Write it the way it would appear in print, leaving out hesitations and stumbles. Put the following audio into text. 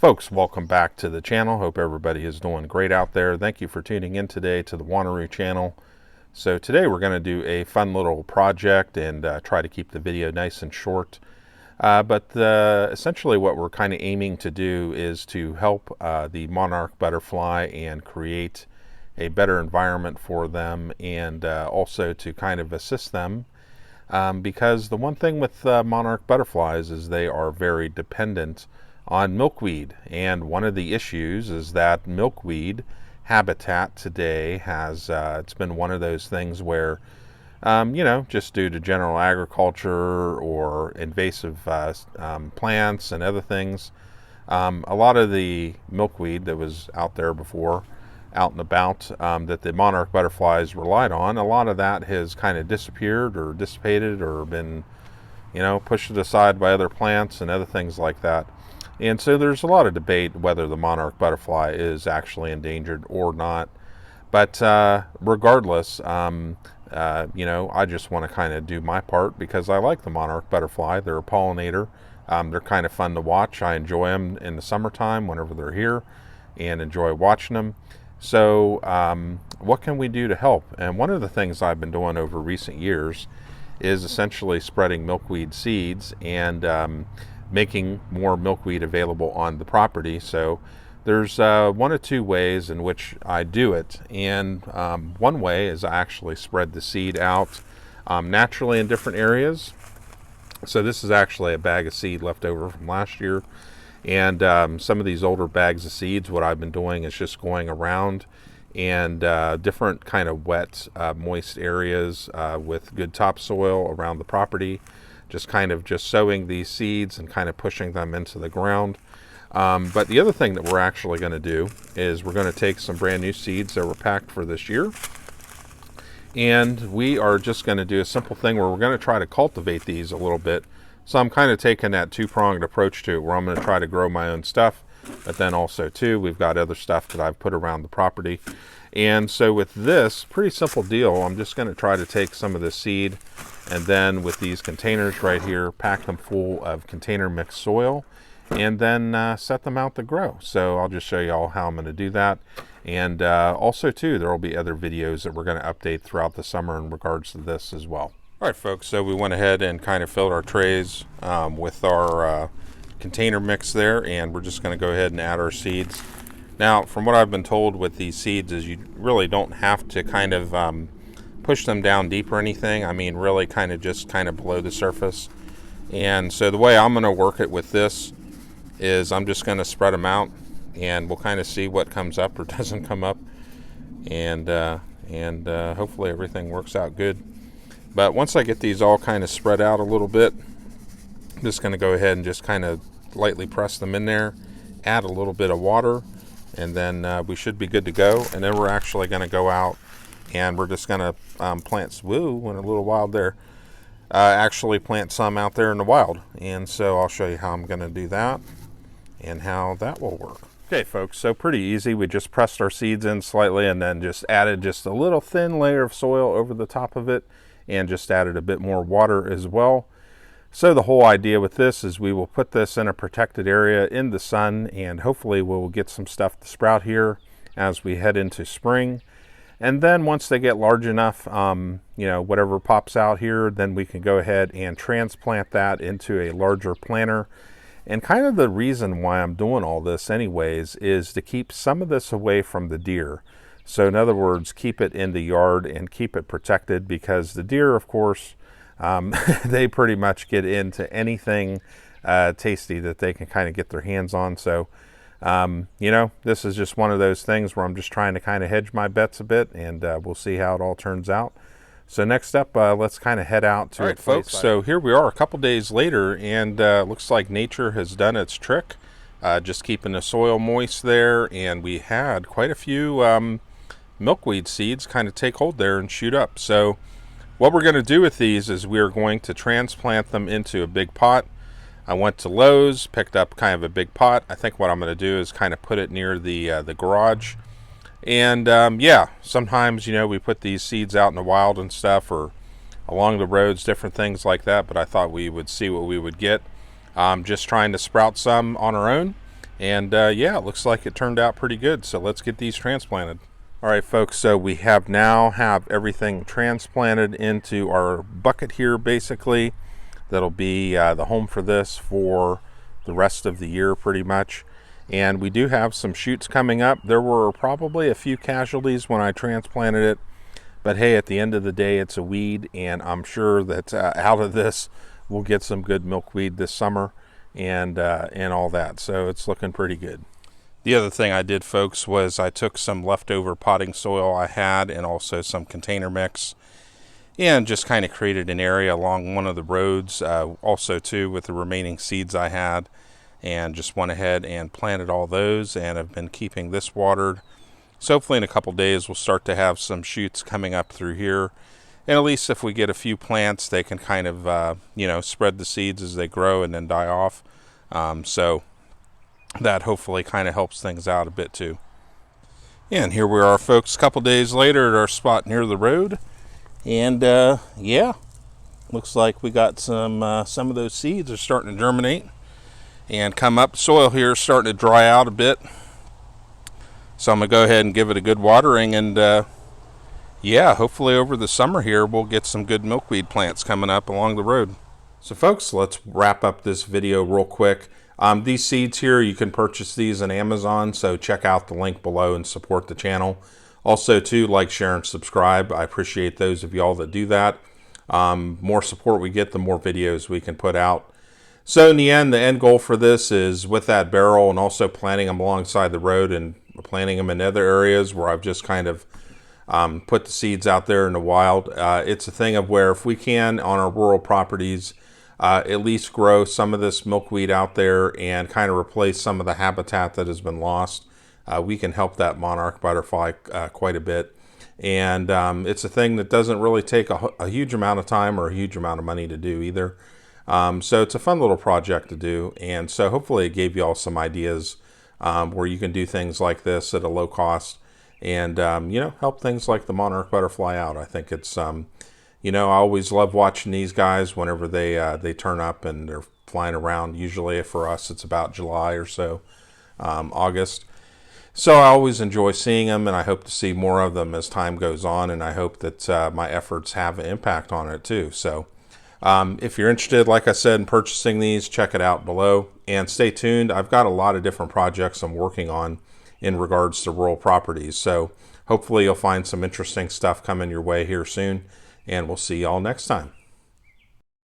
Folks, welcome back to the channel. Hope everybody is doing great out there. Thank you for tuning in today to the Monarch channel. So today we're going to do a fun little project and try to keep the video nice and short. But essentially what we're kind of aiming to do is to help the monarch butterfly and create a better environment for them, and also to kind of assist them. Because the one thing with monarch butterflies is they are very dependent on milkweed, and one of the issues is that milkweed habitat today has it's been one of those things where just due to general agriculture or invasive plants and other things, a lot of the milkweed that was out there before, out and about, that the monarch butterflies relied on, a lot of that has kind of disappeared or dissipated or been pushed aside by other plants and other things like that. And so there's a lot of debate whether the monarch butterfly is actually endangered or not. But regardless, I just want to kind of do my part because I like the monarch butterfly. They're a pollinator. They're kind of fun to watch. I enjoy them in the summertime whenever they're here and enjoy watching them. So what can we do to help? And one of the things I've been doing over recent years is essentially spreading milkweed seeds and making more milkweed available on the property. So there's one or two ways in which I do it, and one way is I actually spread the seed out naturally in different areas. So this is actually a bag of seed left over from last year, and some of these older bags of seeds, what I've been doing is just going around and different kind of wet, moist areas with good topsoil around the property, just sowing these seeds and kind of pushing them into the ground. But the other thing that we're actually going to do is we're going to take some brand new seeds that were packed for this year, and we are just going to do a simple thing where we're going to try to cultivate these a little bit. So I'm kind of taking that two-pronged approach to it, where I'm going to try to grow my own stuff, but then also too we've got other stuff that I've put around the property. And so with this pretty simple deal, I'm just going to try to take some of the seed, and then with these containers right here, pack them full of container mixed soil, and then set them out to grow. So I'll just show you all how I'm going to do that. And also too, there will be other videos that we're going to update throughout the summer in regards to this as well. All right, folks, so we went ahead and kind of filled our trays with our container mix there, and we're just going to go ahead and add our seeds. Now, from what I've been told with these seeds is you really don't have to kind of push them down deep or anything. I mean, really kind of below the surface. And so the way I'm going to work it with this is I'm just going to spread them out, and we'll kind of see what comes up or doesn't come up, and hopefully everything works out good. But once I get these all kind of spread out a little bit, I'm just going to go ahead and just kind of lightly press them in there, add a little bit of water, and then we should be good to go. And then we're actually going to go out and we're just going to plant, went a little wild there, actually plant some out there in the wild. And so I'll show you how I'm going to do that and how that will work. Okay, folks, so pretty easy. We just pressed our seeds in slightly and then just added just a little thin layer of soil over the top of it, and just added a bit more water as well. So the whole idea with this is we will put this in a protected area in the sun, and hopefully we'll get some stuff to sprout here as we head into spring. And then once they get large enough, whatever pops out here, then we can go ahead and transplant that into a larger planter. And kind of the reason why I'm doing all this anyways is to keep some of this away from the deer. So in other words, keep it in the yard and keep it protected, because the deer, of course, they pretty much get into anything tasty that they can kind of get their hands on. So, this is just one of those things where I'm just trying to kind of hedge my bets a bit, and we'll see how it all turns out. So next up, let's kind of head out to it, folks. So here we are a couple days later, and looks like nature has done its trick, just keeping the soil moist there. And we had quite a few milkweed seeds kind of take hold there and shoot up. So what we're going to do with these is we are going to transplant them into a big pot. I went to Lowe's, picked up kind of a big pot. I think what I'm going to do is kind of put it near the garage. And sometimes, we put these seeds out in the wild and stuff, or along the roads, different things like that. But I thought we would see what we would get. Just trying to sprout some on our own And yeah, it looks like it turned out pretty good. So let's get these transplanted. All right, folks, so we have everything transplanted into our bucket here, basically. That'll be the home for this for the rest of the year, pretty much. And we do have some shoots coming up. There were probably a few casualties when I transplanted it, but hey, at the end of the day, it's a weed, and I'm sure that out of this, we'll get some good milkweed this summer and all that. So it's looking pretty good. The other thing I did, folks, was I took some leftover potting soil I had and also some container mix and just kind of created an area along one of the roads, also too with the remaining seeds I had, and just went ahead and planted all those, and I've been keeping this watered. So hopefully in a couple days we'll start to have some shoots coming up through here, and at least if we get a few plants, they can kind of spread the seeds as they grow and then die off. So that hopefully kind of helps things out a bit too. And here we are, folks, a couple days later at our spot near the road, and yeah, looks like we got some of those seeds are starting to germinate and come up. Soil here is starting to dry out a bit, so I'm gonna go ahead and give it a good watering, and yeah, hopefully over the summer here we'll get some good milkweed plants coming up along the road. So folks, let's wrap up this video real quick. These seeds here, you can purchase these on Amazon, so check out the link below and support the channel. Also too, like, share, and subscribe. I appreciate those of y'all that do that. More support we get, the more videos we can put out. So in the end goal for this is with that barrel, and also planting them alongside the road and planting them in other areas where I've just kind of put the seeds out there in the wild. It's a thing of where if we can on our rural properties, at least grow some of this milkweed out there and kind of replace some of the habitat that has been lost. We can help that monarch butterfly quite a bit. And it's a thing that doesn't really take a huge amount of time or a huge amount of money to do either. So it's a fun little project to do. And so hopefully it gave you all some ideas where you can do things like this at a low cost and, help things like the monarch butterfly out. I think it's, I always love watching these guys whenever they turn up and they're flying around. Usually for us, it's about July or so, August. So I always enjoy seeing them, and I hope to see more of them as time goes on, and I hope that my efforts have an impact on it too. So if you're interested, like I said, in purchasing these, check it out below, and stay tuned. I've got a lot of different projects I'm working on in regards to rural properties. So hopefully you'll find some interesting stuff coming your way here soon, and we'll see y'all next time.